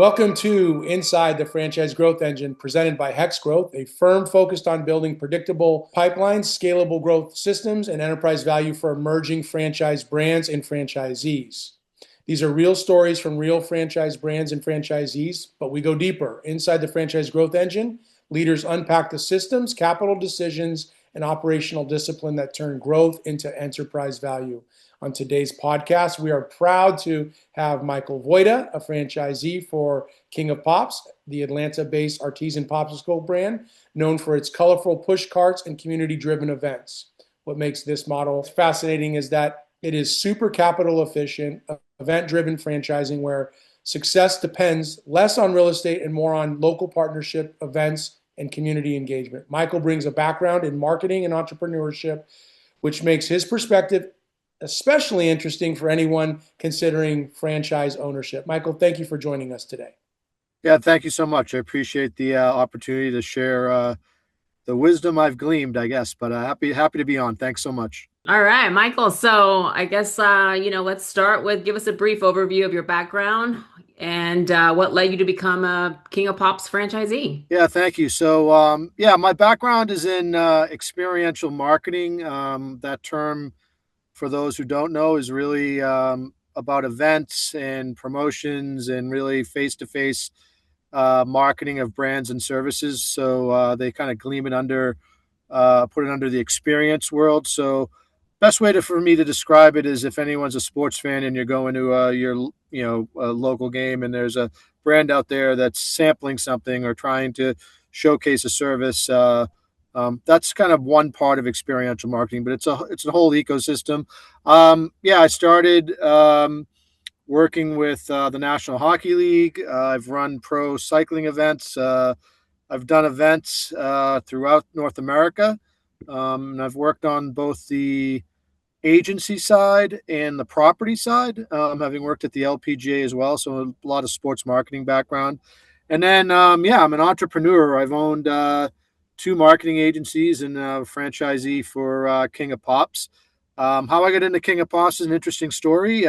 Welcome to Inside the Franchise Growth Engine, presented by Hex Growth, a firm focused on building predictable pipelines, scalable growth systems, and enterprise value for emerging franchise brands and franchisees. These are real stories from real franchise brands and franchisees, but we go deeper. Inside the Franchise Growth Engine, leaders unpack the systems, capital decisions, and operational discipline that turn growth into enterprise value. On today's podcast, we are proud to have Michael Vajda, a franchisee for King of Pops, the Atlanta-based artisan popsicle brand, known for its colorful push carts and community-driven events. What makes this model fascinating is that it is super capital efficient, event-driven franchising where success depends less on real estate and more on local partnership, events, and community engagement. Michael brings a background in marketing and entrepreneurship, which makes his perspective especially interesting for anyone considering franchise ownership. Michael, thank you for joining us today. Yeah, thank you so much. I appreciate the opportunity to share the wisdom I've gleaned, I guess, but happy to be on. Thanks so much. All right, Michael. So I guess, let's start with give us a brief overview of your background and what led you to become a King of Pops franchisee. Yeah, thank you. So, my background is in experiential marketing. That term, for those who don't know, is really about events and promotions and really face-to-face marketing of brands and services. So they kind of put it under the experience world. So best way for me to describe it is if anyone's a sports fan and you're going to a local game and there's a brand out there that's sampling something or trying to showcase a service. That's kind of one part of experiential marketing, but it's a whole ecosystem. I started working with the National Hockey League. I've run pro cycling events. I've done events throughout North America, and I've worked on both the agency side and the property side, having worked at the LPGA as well, so a lot of sports marketing background. And then, I'm an entrepreneur. I've owned two marketing agencies and a franchisee for King of Pops. How I got into King of Pops is an interesting story.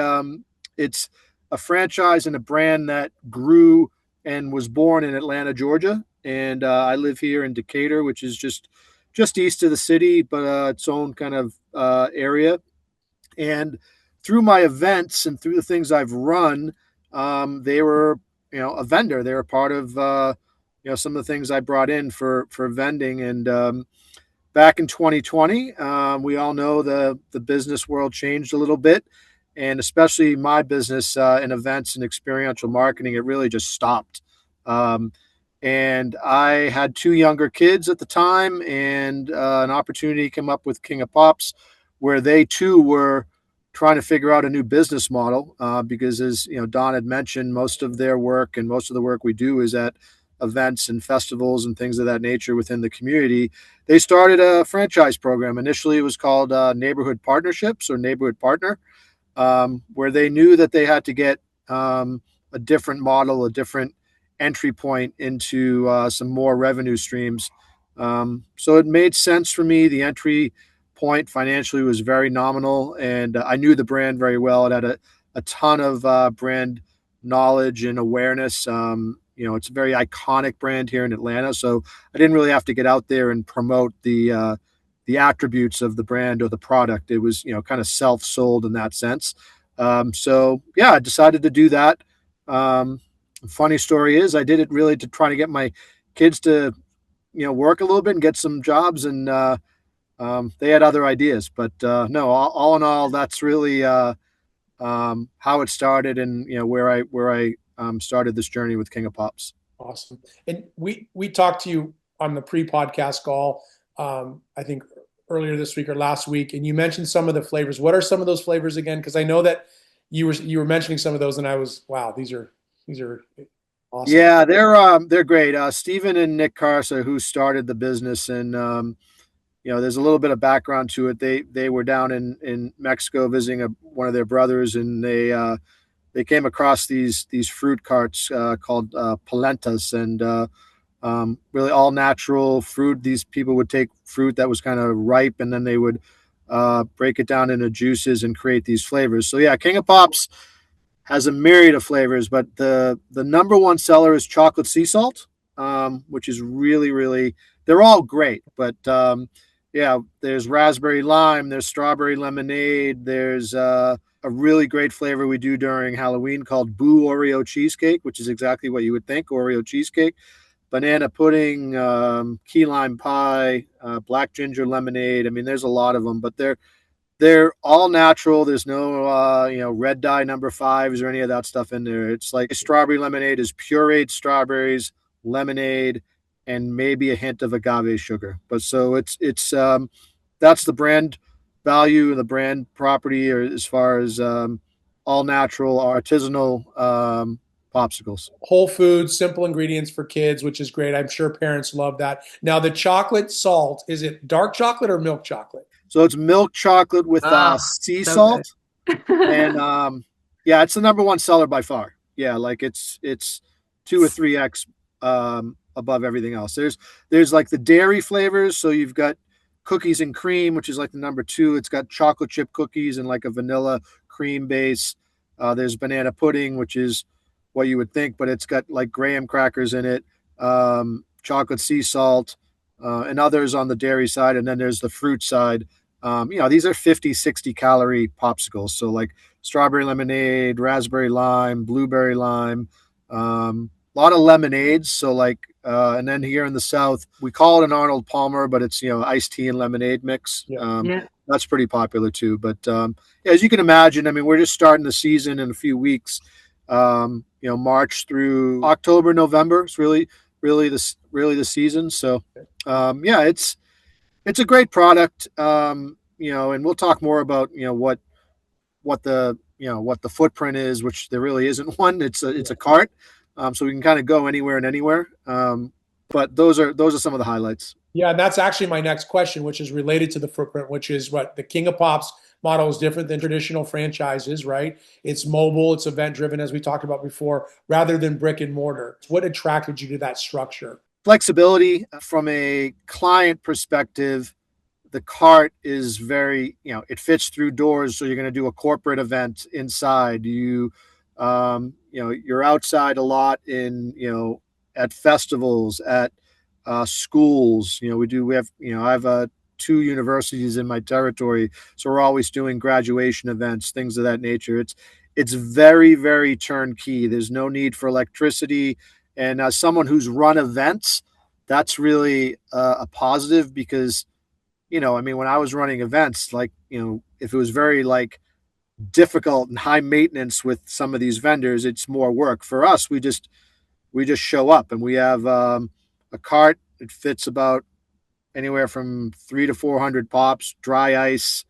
It's a franchise and a brand that grew and was born in Atlanta, Georgia. And I live here in Decatur, which is just east of the city, but its own kind of area. And through my events and through the things I've run, they were, a vendor. They were part of some of the things I brought in for vending. And back in 2020, we all know the business world changed a little bit, and especially my business in events and experiential marketing, it really just stopped. And I had two younger kids at the time, and an opportunity came up with King of Pops, where they too were trying to figure out a new business model. Because as Don had mentioned, most of their work and most of the work we do is at events and festivals and things of that nature within the community. They started a franchise program. Initially, it was called Neighborhood Partnerships or Neighborhood Partner, where they knew that they had to get a different model, a different entry point into some more revenue streams. So it made sense for me. The entry point financially was very nominal, and I knew the brand very well. It had a ton of brand knowledge and awareness. It's a very iconic brand here in Atlanta, so I didn't really have to get out there and promote the attributes of the brand or the product. It was, kind of self-sold in that sense. I decided to do that. Funny story is I did it really to try to get my kids to, work a little bit and get some jobs, and they had other ideas. But no, all in all, that's really how it started, and where I started this journey with King of Pops. Awesome. And we talked to you on the pre-podcast call, I think earlier this week or last week, and you mentioned some of the flavors. What are some of those flavors again? Because I know that you were mentioning some of those, and I was, wow, these are awesome. Yeah, they're great. Stephen and Nick Carsa, who started the business, and there's a little bit of background to it. They were down in Mexico visiting one of their brothers, and they came across these fruit carts called palentas, and really all natural fruit. These people would take fruit that was kind of ripe, and then they would break it down into juices and create these flavors. So yeah, King of Pops has a myriad of flavors, but the number one seller is chocolate sea salt, which is really, really, they're all great. But yeah, there's raspberry lime, there's strawberry lemonade, there's a really great flavor we do during Halloween called Boo Oreo cheesecake, which is exactly what you would think, Oreo cheesecake. Banana pudding, key lime pie, black ginger lemonade. I mean, there's a lot of them, but they're all natural. There's no red dye number fives or any of that stuff in there. It's like strawberry lemonade is pureed strawberries, lemonade, and maybe a hint of agave sugar. But so it's that's the brand value and the brand property, or as far as all natural artisanal popsicles. Whole foods, simple ingredients for kids, which is great. I'm sure parents love that. Now, the chocolate salt, is it dark chocolate or milk chocolate? So it's milk chocolate with Oh, sea so good. salt, and yeah, it's the number one seller by far. Yeah, like it's 2 or 3x above everything else. There's like the dairy flavors. So you've got cookies and cream, which is like the number two. It's got chocolate chip cookies and like a vanilla cream base. There's banana pudding, which is what you would think, but it's got like graham crackers in it, chocolate sea salt, and others on the dairy side. And then there's the fruit side. These are 50, 60 calorie popsicles. So like strawberry lemonade, raspberry lime, blueberry lime, a lot of lemonades. So like, and then here in the South, we call it an Arnold Palmer, but it's, iced tea and lemonade mix. Yeah. That's pretty popular too. But as you can imagine, I mean, we're just starting the season in a few weeks. March through October, November. It's really the season. So yeah, it's a great product. And we'll talk more about what the footprint is, which there really isn't one. It's a cart, so we can kind of go anywhere and anywhere. But those are some of the highlights. Yeah, and that's actually my next question, which is related to the footprint, which is what the King of Pops model is different than traditional franchises, right? It's mobile, it's event driven, as we talked about before, rather than brick and mortar. What attracted you to that structure? Flexibility from a client perspective. The cart is very, it fits through doors. So you're going to do a corporate event inside. You're outside a lot at festivals, at schools. I have 2 universities in my territory, so we're always doing graduation events, things of that nature. It's very, very turnkey. There's no need for electricity, and as someone who's run events, that's really a positive because when I was running events, like if it was very like difficult and high maintenance with some of these vendors, it's more work. For us, we just show up, and we have a cart. It fits about anywhere from 300 to 400 pops, dry ice,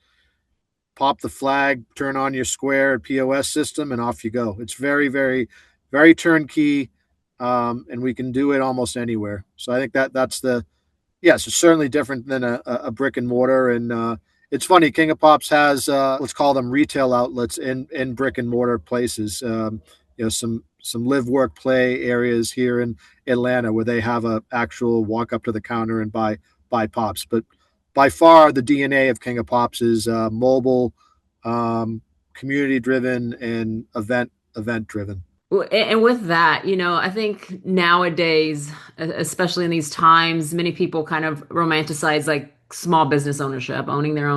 pop the flag, turn on your Square POS system, and off you go. It's very, very, very turnkey, and we can do it almost anywhere. So I think that's yes, it's certainly different than a brick and mortar. And it's funny, King of Pops has let's call them retail outlets in brick and mortar places. Some live, work, play areas here in Atlanta where they have a actual walk up to the counter and buy pops. But by far, the DNA of King of Pops is mobile, community driven, and event driven. And with that, I think nowadays, especially in these times, many people kind of romanticize like small business ownership, owning their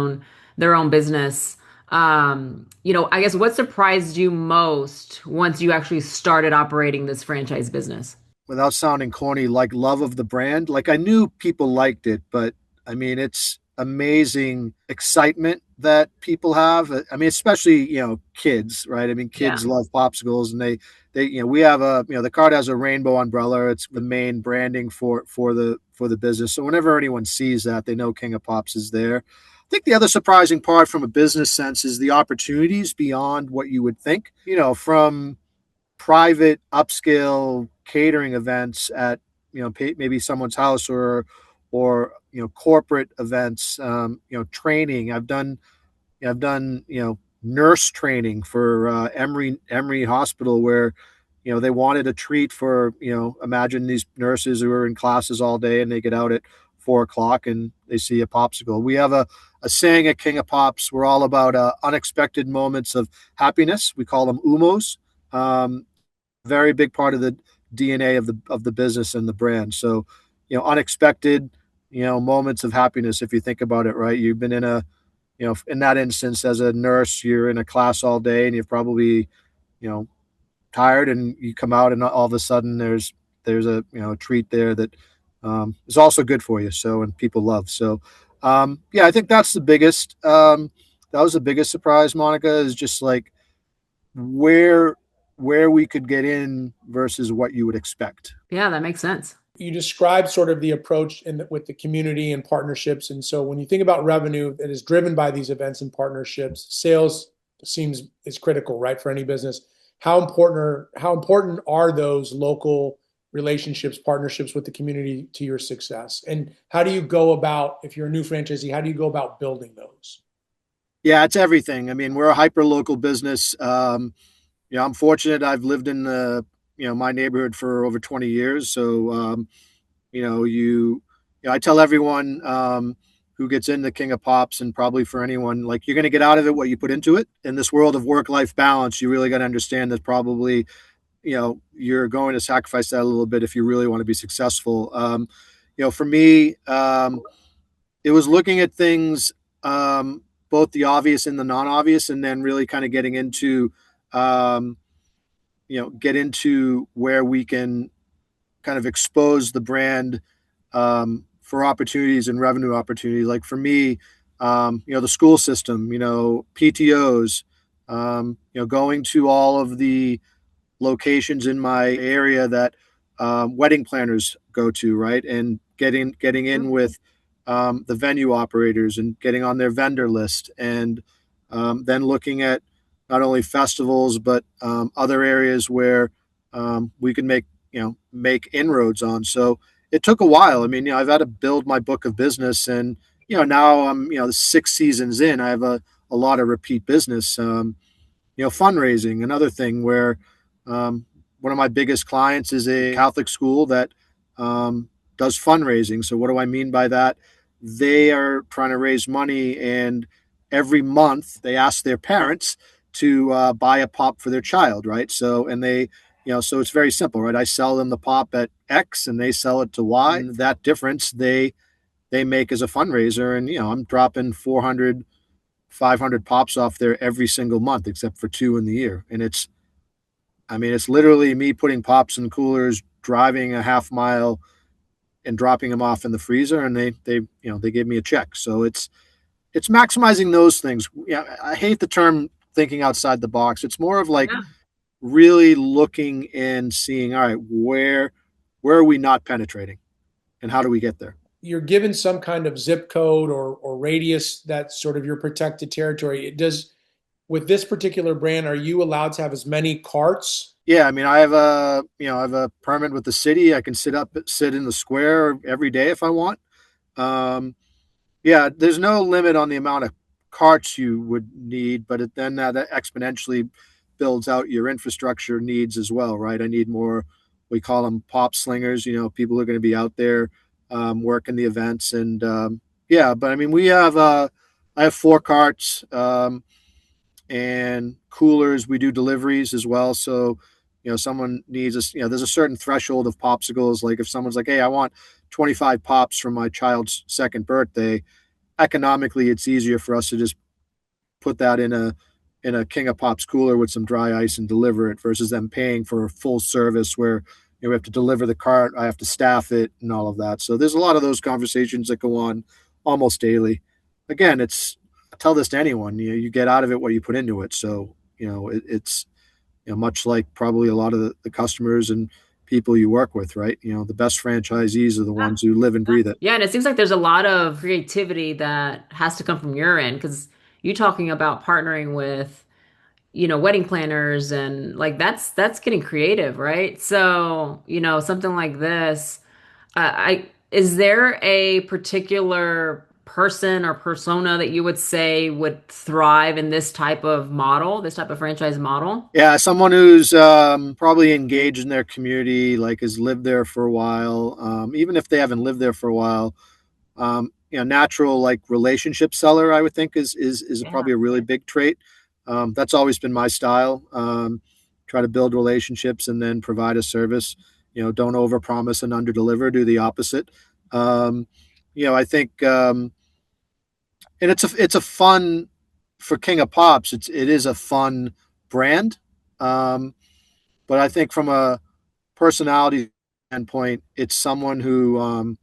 own business. I guess what surprised you most once you actually started operating this franchise business? Without sounding corny, like love of the brand. Like I knew people liked it, but I mean, it's amazing excitement that people have. I mean, especially, kids, right? I mean, kids love popsicles, and we have the card has a rainbow umbrella. It's the main branding for the business. So whenever anyone sees that, they know King of Pops is there. I think the other surprising part from a business sense is the opportunities beyond what you would think, from private upscale catering events at maybe someone's house, or corporate events, training. I've done nurse training for Emory Hospital, where they wanted a treat for imagine these nurses who are in classes all day and they get out at 4 o'clock and they see a popsicle. We have a saying at King of Pops. We're all about unexpected moments of happiness. We call them UMOs. Very big part of the DNA of the business and the brand. So, unexpected, moments of happiness. If you think about it, right? You've been in in that instance, as a nurse, you're in a class all day, and you're probably, you know, tired, and you come out, and all of a sudden there's a a treat there that is also good for you. So, and people love. So, yeah, I think that's the biggest. That was the biggest surprise, Monica, is just like where where we could get in versus what you would expect. Yeah, that makes sense. You described sort of the approach with the community and partnerships. And so when you think about revenue that is driven by these events and partnerships, sales seems is critical, right, for any business. How important are those local relationships, partnerships with the community to your success? And how do you go about, if you're a new franchisee, how do you go about building those? Yeah, it's everything. I mean, we're a hyper local business. I'm fortunate. I've lived in my neighborhood for over 20 years. So, I tell everyone who gets into King of Pops, and probably for anyone, like, you're going to get out of it what you put into it. In this world of work-life balance, you really got to understand that probably, you're going to sacrifice that a little bit if you really want to be successful. For me, it was looking at things, both the obvious and the non-obvious, and then really kind of getting into, um, get into where we can kind of expose the brand for opportunities and revenue opportunities. Like for me, the school system, PTOs, going to all of the locations in my area that wedding planners go to, right? And getting in with the venue operators and getting on their vendor list, and then looking at not only festivals but other areas where we can make inroads on. So it took a while. I mean, I've had to build my book of business, and now I'm 6 seasons in. I have a lot of repeat business. Fundraising, another thing where one of my biggest clients is a Catholic school that does fundraising. So what do I mean by that? They are trying to raise money, and every month they ask their parents to buy a pop for their child, right? So, and they, so it's very simple, right? I sell them the pop at X, and they sell it to Y. And that difference they make as a fundraiser, and I'm dropping 400, 500 pops off there every single month, except for 2 in the year. And it's literally me putting pops in coolers, driving a half mile, and dropping them off in the freezer, and they give me a check. So it's maximizing those things. Yeah, I hate the term thinking outside the box. It's more of like Yeah. really looking and seeing, all right, where are we not penetrating, and how do we get there? You're given some kind of zip code or radius that's sort of your protected territory. It does with this particular brand, are you allowed to have as many carts? Yeah, I mean, I have a permit with the city. I can sit in the square every day if I want. Um, yeah, there's no limit on the amount of carts you would need, but then that exponentially builds out your infrastructure needs as well, right? I need more. We call them pop slingers. People are going to be out there working the events, and yeah. But I mean, I have 4 carts. And coolers. We do deliveries as well. So, someone needs us, there's a certain threshold of popsicles. Like if someone's like, hey, I want 25 pops for my child's second birthday, economically, it's easier for us to just put that in a King of Pops cooler with some dry ice and deliver it, versus them paying for a full service where we have to deliver the cart, I have to staff it, and all of that. So there's a lot of those conversations that go on almost daily. Again, I tell this to anyone, you get out of it what you put into it. So, it's, much like probably a lot of the customers and people you work with, right? The best franchisees are the Yeah. ones who live and breathe it. Yeah, and it seems like there's a lot of creativity that has to come from your end because you talking about partnering with, wedding planners and like that's getting creative, right? So, something like this, I is there a particular person or persona that you would say would thrive in this type of model, this type of franchise model? Yeah, someone who's probably engaged in their community, like has lived there for a while. Even if they haven't lived there for a while, natural like relationship seller, I would think is Yeah. probably a really big trait. That's always been my style. try to build relationships and then provide a service. Don't overpromise and underdeliver. Do the opposite. I think, and it's a fun for King of Pops. It is a fun brand, but I think from a personality standpoint, it's someone who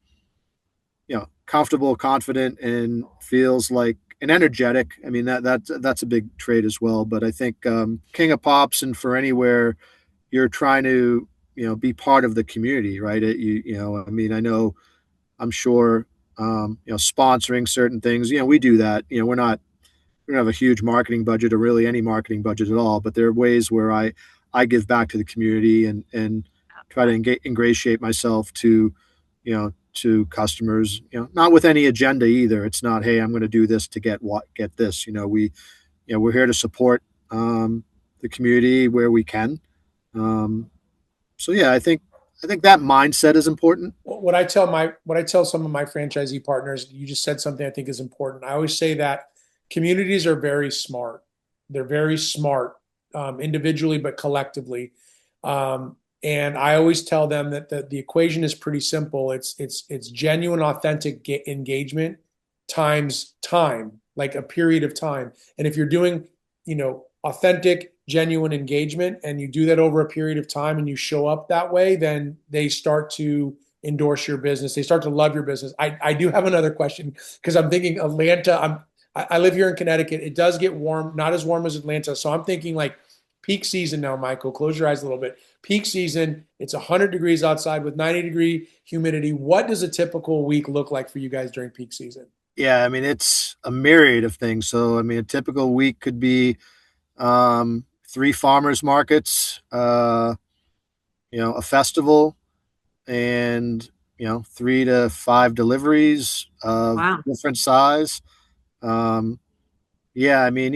comfortable, confident, and feels like and energetic. I mean that's a big trait as well. But I think King of Pops and for anywhere you're trying to be part of the community, right? I mean, I'm sure sponsoring certain things. We do that. We don't have a huge marketing budget or really any marketing budget at all. But there are ways where I give back to the community and try to ingratiate myself to to customers, not with any agenda either. It's not, hey, I'm going to do this to get this. We're here to support the community where we can. So yeah, I think that mindset is important. What I tell some of my franchisee partners, you just said something I think is important. I always say that communities are very smart. They're very smart individually, but collectively. And I always tell them that the equation is pretty simple. It's genuine, authentic engagement times time, like a period of time. And if you're doing, authentic, genuine engagement, and you do that over a period of time, and you show up that way, then they start to endorse your business. They start to love your business. I do have another question because I'm thinking Atlanta. I live here in Connecticut. It does get warm, not as warm as Atlanta. So I'm thinking like peak season now, Michael. Close your eyes a little bit. Peak season, it's 100 degrees outside with 90-degree humidity. What does a typical week look like for you guys during peak season? Yeah, I mean, it's a myriad of things. So, I mean, a typical week could be 3 farmers markets, a festival, and 3 to 5 deliveries of Wow. different size. Yeah, I mean,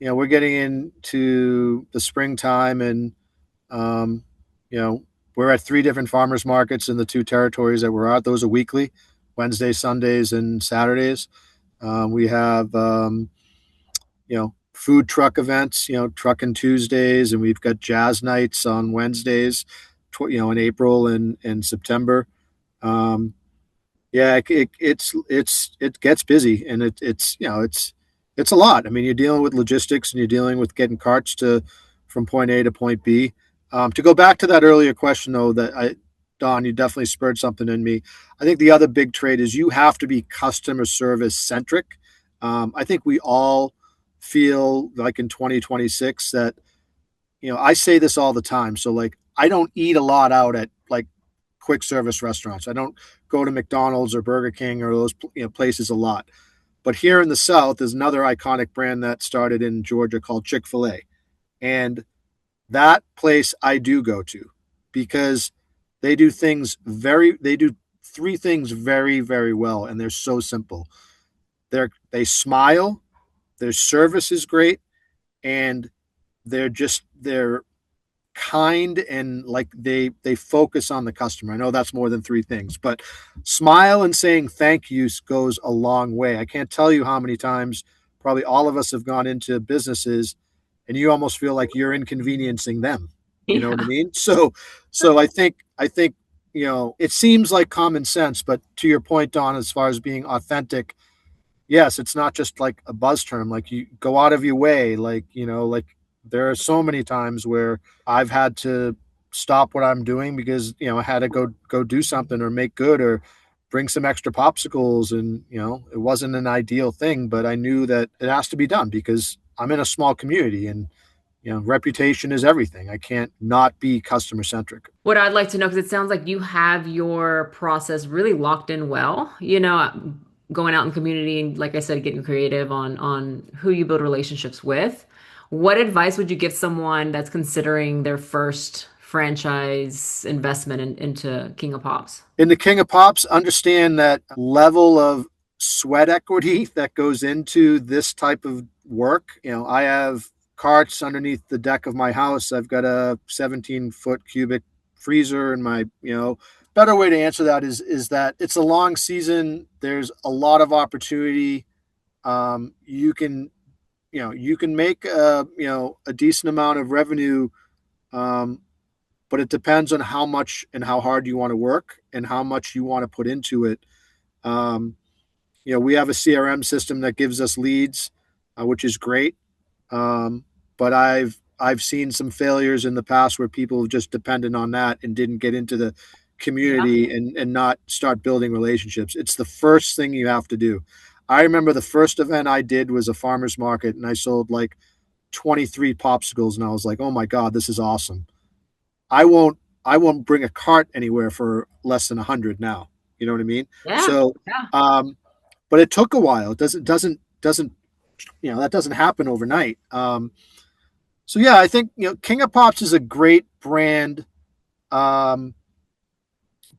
we're getting into the springtime, and we're at 3 different farmers markets in the 2 territories that we're at. Those are weekly, Wednesdays, Sundays, and Saturdays. We have food truck events, trucking Tuesdays, and we've got jazz nights on Wednesdays, in April and September. Yeah, it gets busy, and it's a lot. I mean, you're dealing with logistics, and you're dealing with getting carts from point A to point B. To go back to that earlier question, though, Don, you definitely spurred something in me. I think the other big trait is you have to be customer service centric. I think we all feel like in 2026 that, I say this all the time. So like, I don't eat a lot out at like quick service restaurants. I don't go to McDonald's or Burger King or those places a lot. But here in the South, there's another iconic brand that started in Georgia called Chick-fil-A. And that place I do go to because they do 3 things very, very well. And they're so simple. They smile, their service is great, and they're kind, and like they focus on the customer. I know that's more than 3 things, but smile and saying thank you goes a long way. I can't tell you how many times probably all of us have gone into businesses and you almost feel like you're inconveniencing them. You know what I Yeah. mean? So I think it seems like common sense, but to your point, Don, as far as being authentic, yes, it's not just like a buzz term. Like you go out of your way, like there are so many times where I've had to stop what I'm doing because I had to go do something or make good or bring some extra popsicles, and it wasn't an ideal thing, but I knew that it has to be done because I'm in a small community, and reputation is everything. I can't not be customer centric. What I'd like to know, because it sounds like you have your process really locked in well, going out in the community and, like I said, getting creative on who you build relationships with. What advice would you give someone that's considering their first franchise investment into King of Pops? In the King of Pops, understand that level of sweat equity that goes into this type of work. I have carts underneath the deck of my house. I've got a 17-foot cubic freezer, and my, better way to answer that is that it's a long season. There's a lot of opportunity. You can you can make a decent amount of revenue, um, but it depends on how much and how hard you want to work and how much you want to put into it. Um, we have a CRM system that gives us leads, which is great. Um, but I've seen some failures in the past where people have just depended on that and didn't get into the Yeah. community and not start building relationships. It's the first thing you have to do. I remember the first event I did was a farmer's market, and I sold like 23 popsicles, and I was like, oh my God, this is awesome. I won't bring a cart anywhere for less than 100 now. You know what I mean? Yeah. So, Yeah. but it took a while. It doesn't that doesn't happen overnight. So yeah, I think King of Pops is a great brand, um,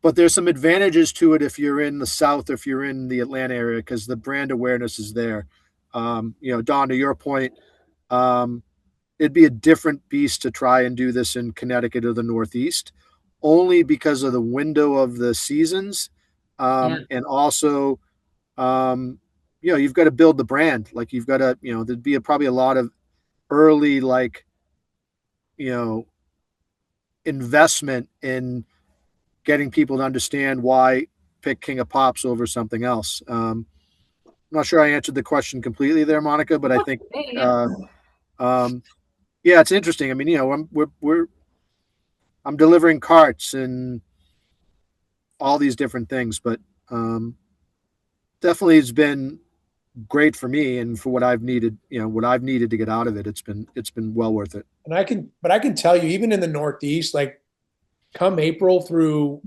but there's some advantages to it if you're in the South or if you're in the Atlanta area because the brand awareness is there. Don, to your point, um, it'd be a different beast to try and do this in Connecticut or the Northeast, only because of the window of the seasons, Yeah. and also, you've got to build the brand. Like you've got to, there'd be probably a lot of early like you know investment in getting people to understand why pick King of Pops over something else. I'm not sure I answered the question completely there, Monica, but I think Yeah. Yeah. uh, um, yeah, it's interesting. I mean, I'm delivering carts and all these different things, but um, definitely it's been great for me and for what I've needed to get out of it. It's been well worth it. And but I can tell you, even in the Northeast, like come April through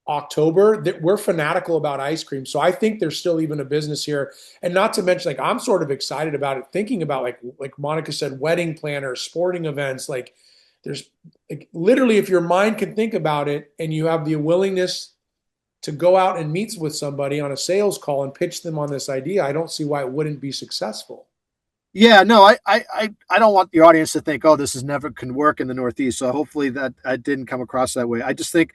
October, that we're fanatical about ice cream. So I think there's still even a business here. And not to mention, like I'm sort of excited about it, thinking about like Monica said, wedding planners, sporting events. Like there's like literally, if your mind can think about it and you have the willingness to go out and meet with somebody on a sales call and pitch them on this idea, I don't see why it wouldn't be successful. Yeah, no, I don't want the audience to think, oh, this is never can work in the Northeast. So hopefully that I didn't come across that way. I just think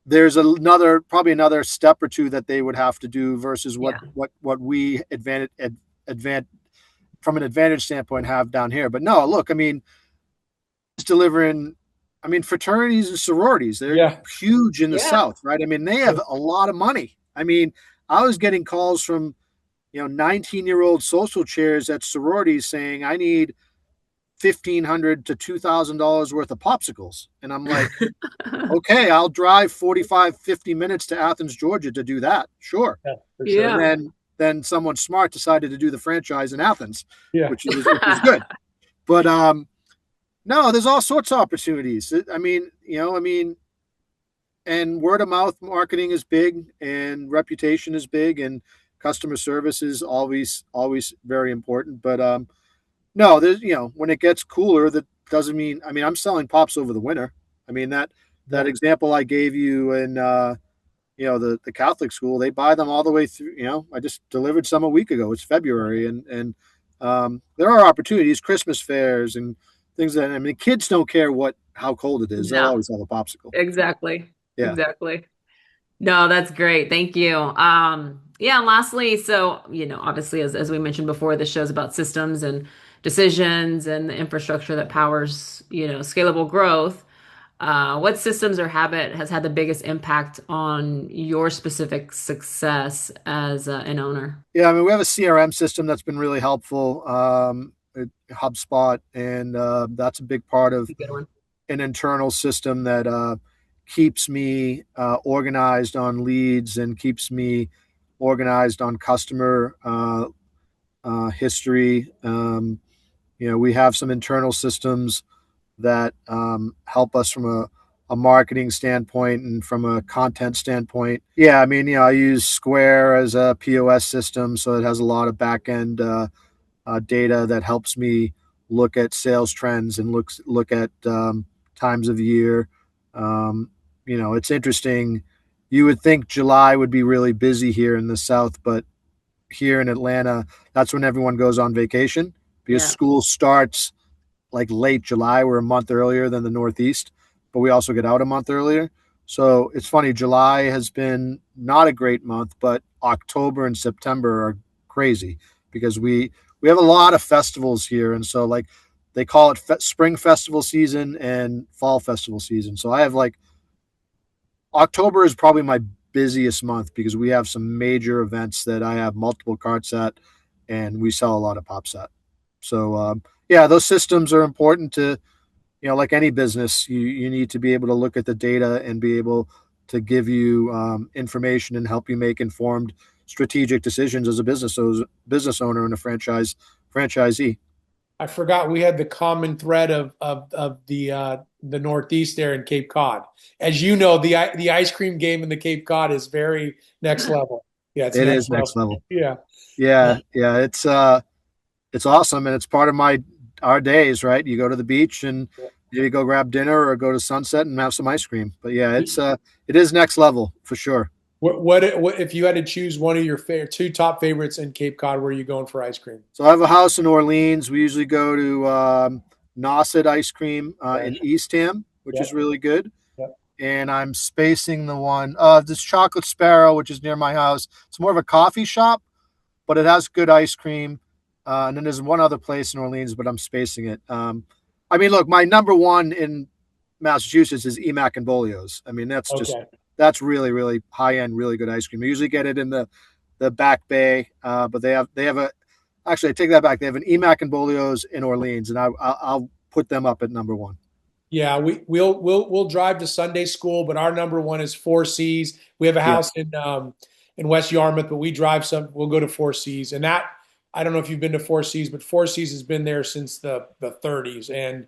there's probably another step or two that they would have to do versus what Yeah. what we advan from an advantage standpoint have down here. But no, look, I mean, it's delivering. I mean, fraternities and sororities, they're Yeah. huge in the Yeah. South, right? I mean, they have a lot of money. I mean, I was getting calls from 19-year-old social chairs at sororities saying I need $1,500 to $2,000 worth of popsicles, and I'm like, okay, I'll drive 45, 50 minutes to Athens, Georgia to do that. Sure. Yeah, for sure. And Yeah. then someone smart decided to do the franchise in Athens, Yeah. which was good. But no, there's all sorts of opportunities. And word of mouth marketing is big and reputation is big and customer service is always very important. But no, there's when it gets cooler, that doesn't mean I'm selling pops over the winter. I mean that Yeah. example I gave you in the Catholic school, they buy them all the way through. I just delivered some a week ago. It's February, and there are opportunities, Christmas fairs and things that kids don't care how cold it is. They'll No, always have a popsicle. exactly. Yeah. Exactly. No, that's great. Thank you. Yeah, and lastly, so, obviously as we mentioned before, this show's about systems and decisions and the infrastructure that powers, scalable growth. What systems or habit has had the biggest impact on your specific success as an owner? Yeah, we have a CRM system that's been really helpful, HubSpot, and that's a big part of Good one. an internal system that keeps me organized on leads and keeps me organized on customer history. We have some internal systems that help us from a marketing standpoint and from a content standpoint. Yeah, I use Square as a POS system, so it has a lot of back end data that helps me look at sales trends and look at times of year. It's interesting. You would think July would be really busy here in the South, but here in Atlanta, that's when everyone goes on vacation because Yeah. school starts like late July. We're a month earlier than the Northeast, but we also get out a month earlier. So it's funny. July has been not a great month, but October and September are crazy because we have a lot of festivals here, and so like they call it spring festival season and fall festival season. So I have like October is probably my busiest month because we have some major events that I have multiple carts at, and we sell a lot of pops at. So yeah, those systems are important to, like any business, you need to be able to look at the data and be able to give you information and help you make informed strategic decisions as a business owner and a franchisee. I forgot we had the common thread of the Northeast there in Cape Cod. As you know, the ice cream game in the Cape Cod is very next level. Yeah, it's It next is next level. level. Yeah. Yeah. It's awesome, and it's part of our days, right? You go to the beach and you go grab dinner or go to Sunset and have some ice cream. But yeah, it is next level for sure. What if you had to choose one of your two top favorites in Cape Cod? Where are you going for ice cream? So I have a house in Orleans. We usually go to Nauset Ice Cream in Eastham, which is really good. Yep. And I'm spacing the one, this Chocolate Sparrow, which is near my house. It's more of a coffee shop, but it has good ice cream. And then there's one other place in Orleans, but I'm spacing it. I mean, look, my number one in Massachusetts is Emack and Bolio's. I mean, that's really, really high end, really good ice cream. I usually get it in the Back Bay, but they have actually I take that back. They have an Emack and Bolio's in Orleans, and I'll put them up at number one. Yeah, we'll drive to Sunday school, but our number one is Four Cs. We have a house in West Yarmouth, but we'll go to Four Cs, and that I don't know if you've been to Four Cs, but Four Cs has been there since the 30s, and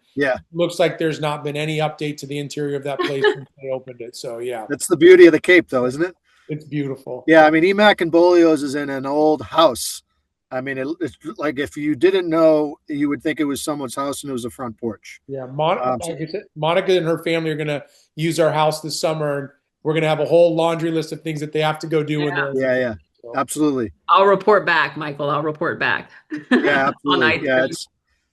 looks like there's not been any update to the interior of that place since they opened it. So yeah, that's the beauty of the Cape, though, isn't it? It's beautiful. Yeah, I mean, Emack and Bolio's is in an old house. I mean, it's like if you didn't know, you would think it was someone's house and it was a front porch. Yeah, Monica and her family are going to use our house this summer, and we're going to have a whole laundry list of things that they have to go do in there. Yeah, so. Absolutely. I'll report back, Michael. I'll report back. Yeah, absolutely. Yeah,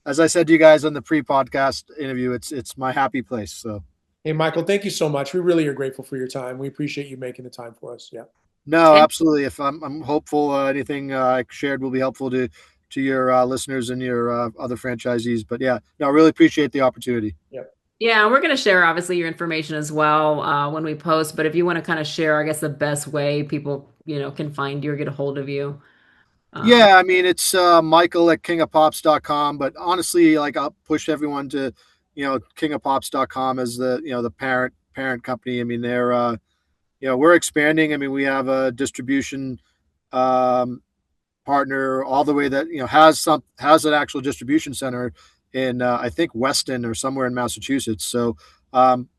as I said to you guys on the pre-podcast interview, it's my happy place. So, hey, Michael, thank you so much. We really are grateful for your time. We appreciate you making the time for us. Yeah. No, absolutely. If I'm hopeful anything I shared will be helpful to your listeners and your other franchisees. But yeah, no, I really appreciate the opportunity. Yeah, we're going to share obviously your information as well when we post. But if you want to kind of share, I guess the best way people can find you or get a hold of you. Yeah, I mean it's Michael at kingofpops.com. But honestly, like I'll push everyone to kingofpops.com as the parent company. I mean they're we're expanding. I mean, we have a distribution partner all the way that has an actual distribution center in I think Weston or somewhere in Massachusetts. So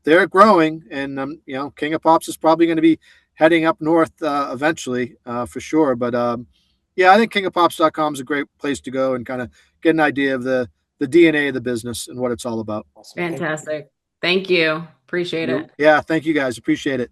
they're growing, and King of Pops is probably going to be heading up north eventually for sure. But I think kingofpops.com is a great place to go and kind of get an idea of the DNA of the business and what it's all about. Fantastic. Thank you. Appreciate it. Yeah, thank you guys. Appreciate it.